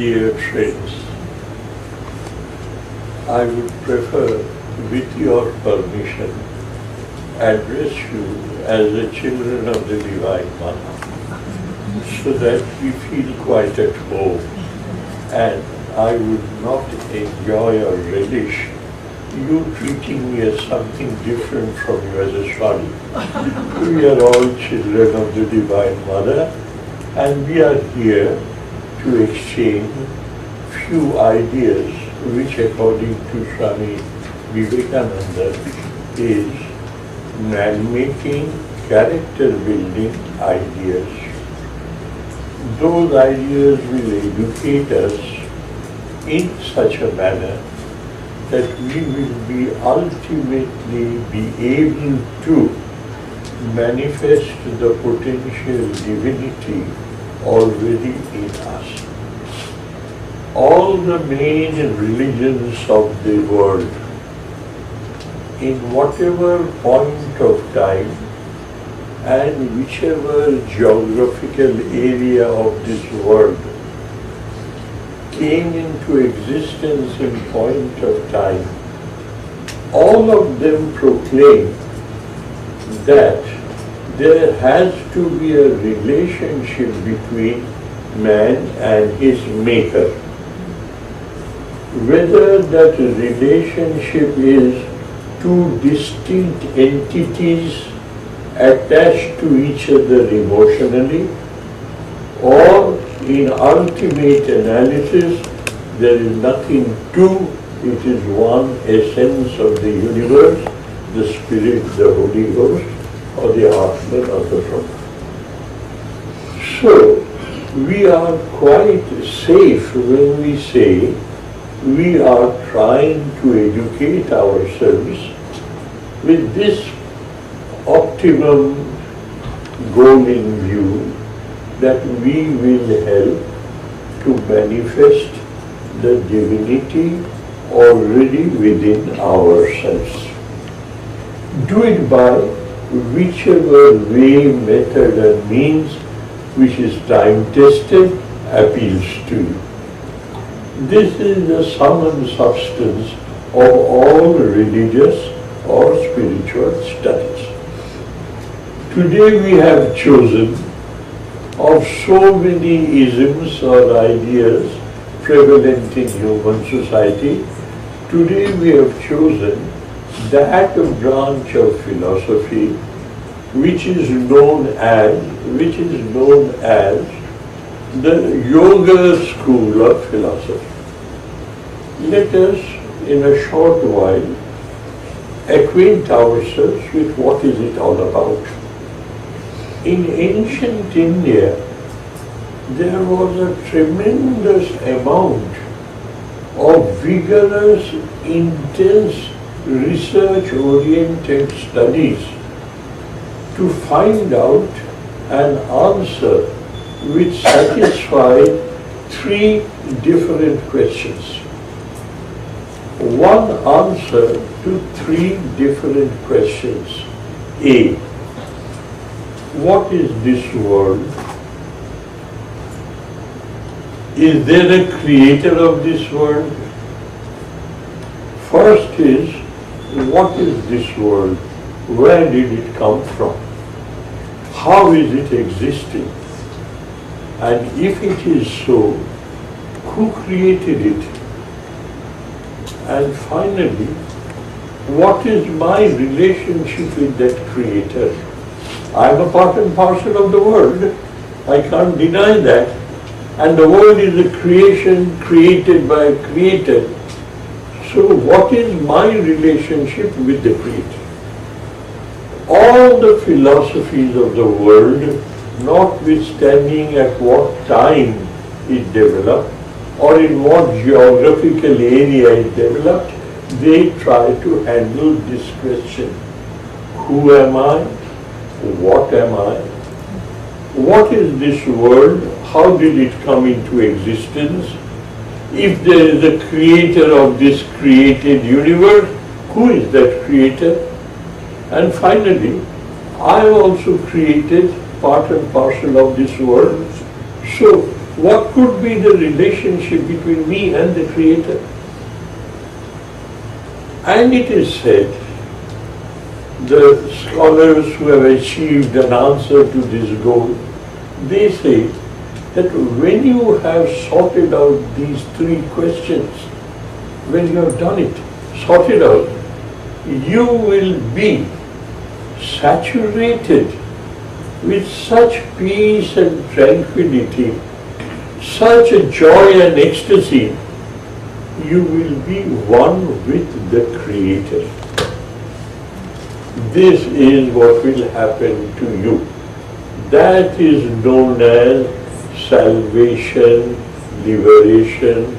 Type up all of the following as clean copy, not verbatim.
Dear friends, I would prefer, with your permission, address you as the children of the Divine Mother, so that we feel quite at home, and I would not enjoy or relish you treating me as something different from you as a Swami. We are all children of the Divine Mother, and we are here to exchange few ideas which, according to Swami Vivekananda, is man-making, character-building ideas. Those ideas will educate us in such a manner that we will be ultimately be able to manifest the potential divinity already in us. All the main religions of the world, in whatever point of time and whichever geographical area of this world, came into existence in point of time, all of them proclaim that there has to be a relationship between man and his maker. Whether that relationship is two distinct entities attached to each other emotionally, or in ultimate analysis, there is nothing two, it is one essence of the universe, the Spirit, the Holy Ghost, or the Atman or the Brahma. So, we are quite safe when we say we are trying to educate ourselves with this optimum goal in view, that we will help to manifest the divinity already within ourselves. Do it by whichever way, method and means which is time-tested appeals to you. This is the sum and substance of all religious or spiritual studies. Today we have chosen of so many isms or ideas prevalent in human society. Today we have chosen that branch of philosophy which is known as the Yoga school of philosophy. Let us, in a short while, acquaint ourselves with what is it all about. In ancient India, there was a tremendous amount of vigorous, intense, research-oriented studies to find out an answer which satisfied three different questions. One answer to three different questions. A, what is this world? Is there a creator of this world? First is, what is this world? Where did it come from? How is it existing? And if it is so, who created it? And finally, what is my relationship with that creator? I am a part and parcel of the world. I can't deny that. And the world is a creation created by a creator. So what is my relationship with the creator? All the philosophies of the world, notwithstanding at what time it developed or in what geographical area it developed, they try to handle this question. Who am I? What am I? What is this world? How did it come into existence? If there is a creator of this created universe, who is that creator? And finally, I am also created, part and parcel of this world. So, what could be the relationship between me and the Creator? And it is said, the scholars who have achieved an answer to this goal, they say that when you have sorted out these three questions, when you have done it, sorted out, you will be saturated with such peace and tranquility, such a joy and ecstasy, you will be one with the Creator. This is what will happen to you. That is known as salvation, liberation,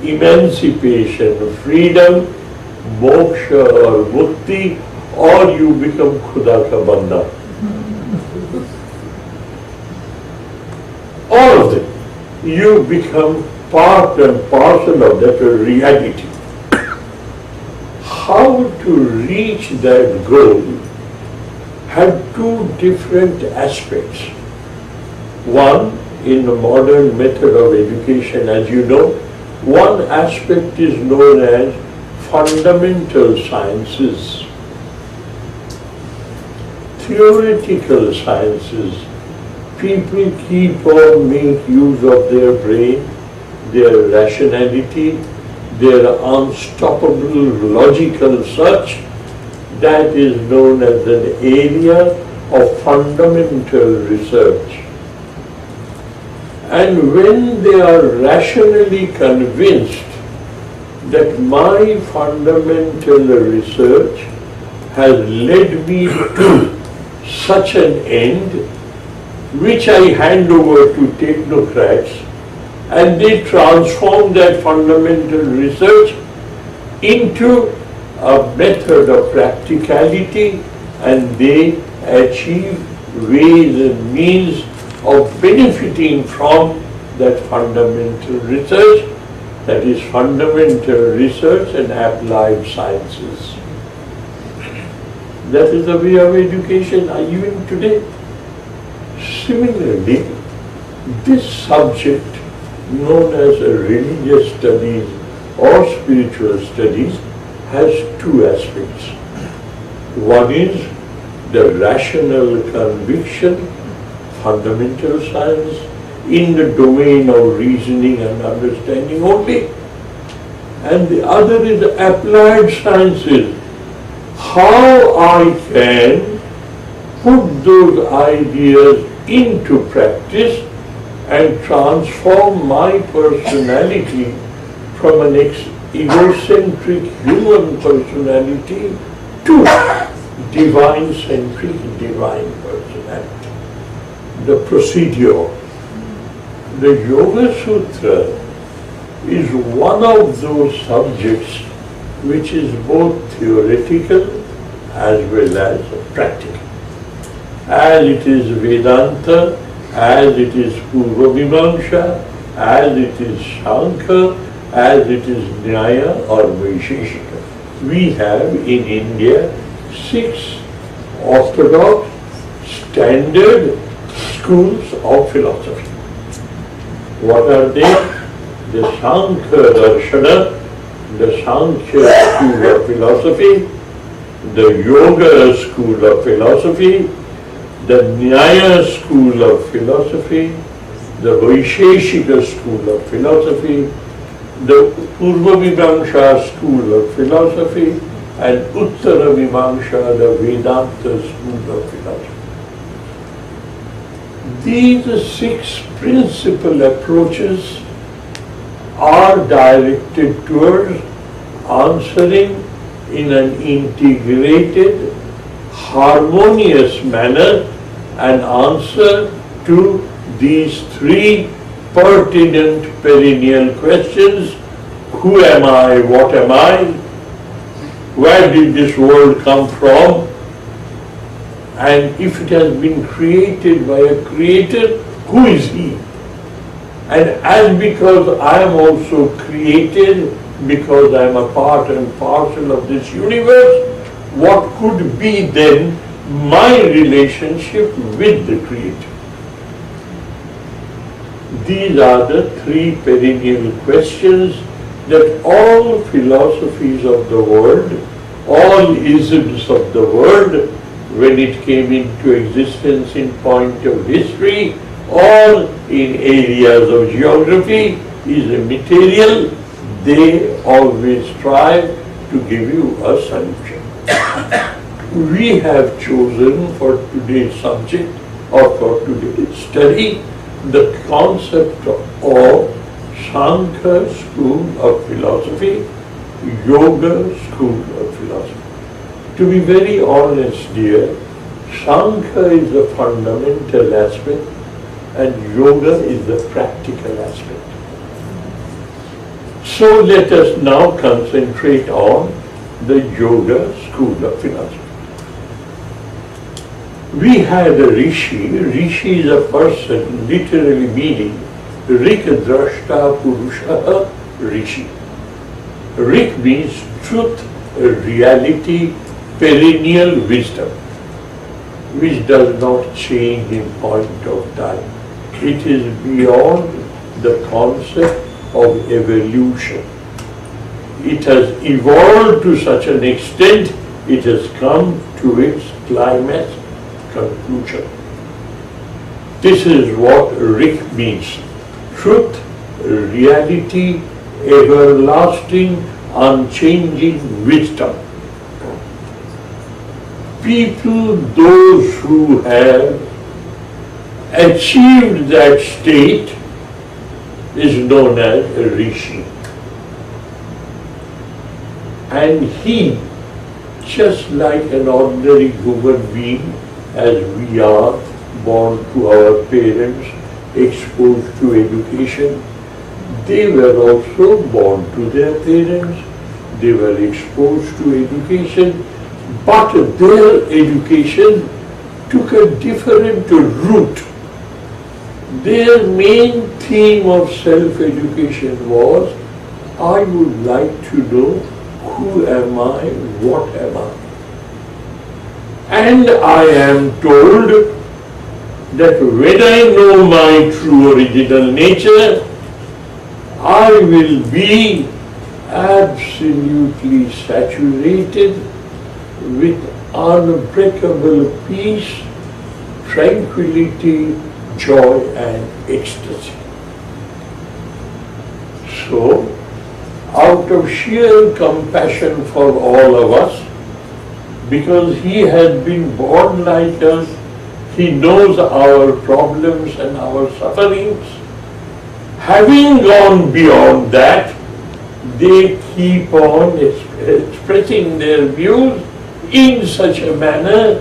emancipation, freedom, moksha or mukti, or you become Khuda ka banda. All of them. You become part and parcel of that reality. How to reach that goal have two different aspects. One, in the modern method of education, as you know, one aspect is known as fundamental sciences, theoretical sciences. People keep on make use of their brain, their rationality, their unstoppable logical search. That is known as an area of fundamental research. And when they are rationally convinced that my fundamental research has led me to such an end, which I hand over to technocrats, and they transform that fundamental research into a method of practicality, and they achieve ways and means of benefiting from that fundamental research, that is fundamental research and applied sciences. That is the way of education even today. Similarly, this subject known as religious studies or spiritual studies has two aspects. One is the rational conviction, fundamental science, in the domain of reasoning and understanding only. And the other is applied sciences. How I can put those ideas into practice and transform my personality from an egocentric human personality to divine-centric divine personality. The procedure. The Yogasutras is one of those subjects which is both theoretical as well as practical. As it is Vedanta, as it is Purva Mimamsa, as it is Shankha, as it is Nyaya or Vaisheshika. We have in India 6 orthodox standard schools of philosophy. What are they? The Sankhya Darshana, the Sankhya school of philosophy, the Yoga school of philosophy, the Nyaya school of philosophy, the Vaisheshika school of philosophy, the Purva Mimamsa school of philosophy, and Uttara Mimamsa, the Vedanta school of philosophy. These 6 principal approaches are directed towards answering in an integrated, harmonious manner an answer to these 3 pertinent perennial questions. Who am I? What am I? Where did this world come from? And if it has been created by a creator, who is he? And as because I am also created, because I am a part and parcel of this universe, what could be then my relationship with the Creator? These are the three perennial questions that all philosophies of the world, all isms of the world, when it came into existence in point of history or in areas of geography, is a material, they always strive to give you a solution. We have chosen for today's subject or for today's study the concept of Sankhya school of philosophy, Yoga school of philosophy. To be very honest, dear, Sankhya is the fundamental aspect and Yoga is the practical aspect. So let us now concentrate on the Yoga school of philosophy. We had a Rishi. Rishi is a person, literally meaning Rik Drashta Purusha Rishi. Rik means truth, reality, perennial wisdom, which does not change in point of time. It is beyond the concept of evolution. It has evolved to such an extent, it has come to its climax conclusion. This is what Rik means. Truth, reality, everlasting, unchanging wisdom. People, those who have achieved that state, is known as a Rishi. And he, just like an ordinary human being, as we are born to our parents, exposed to education, they were also born to their parents, they were exposed to education, but their education took a different route. Their main theme of self-education was, I would like to know who am I, what am I? And I am told that when I know my true original nature, I will be absolutely saturated with unbreakable peace, tranquility, joy and ecstasy. So, out of sheer compassion for all of us, because he has been born like us, he knows our problems and our sufferings. Having gone beyond that, they keep on expressing their views in such a manner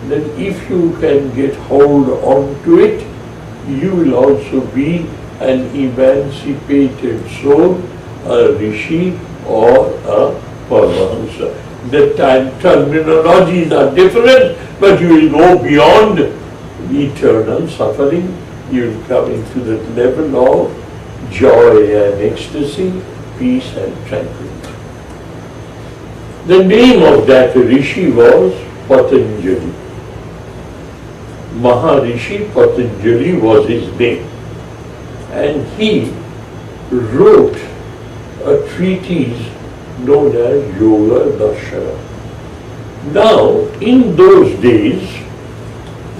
that if you can get hold onto it, you will also be an emancipated soul, a Rishi or a Paramahansa. The terminologies are different, but you will go beyond eternal suffering. You will come into the level of joy and ecstasy, peace and tranquility. The name of that Rishi was Patanjali. Maharishi Patanjali was his name. And he wrote a treatise known as Yoga Darshana. Now, in those days,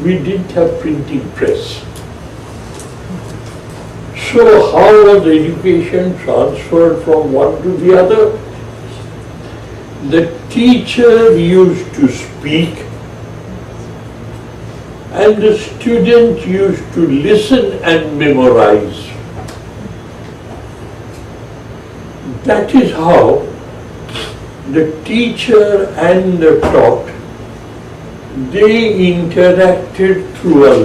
we didn't have printing press. So how was education transferred from one to the other? The teacher used to speak and the student used to listen and memorize. That is how the teacher and the taught, they interacted through a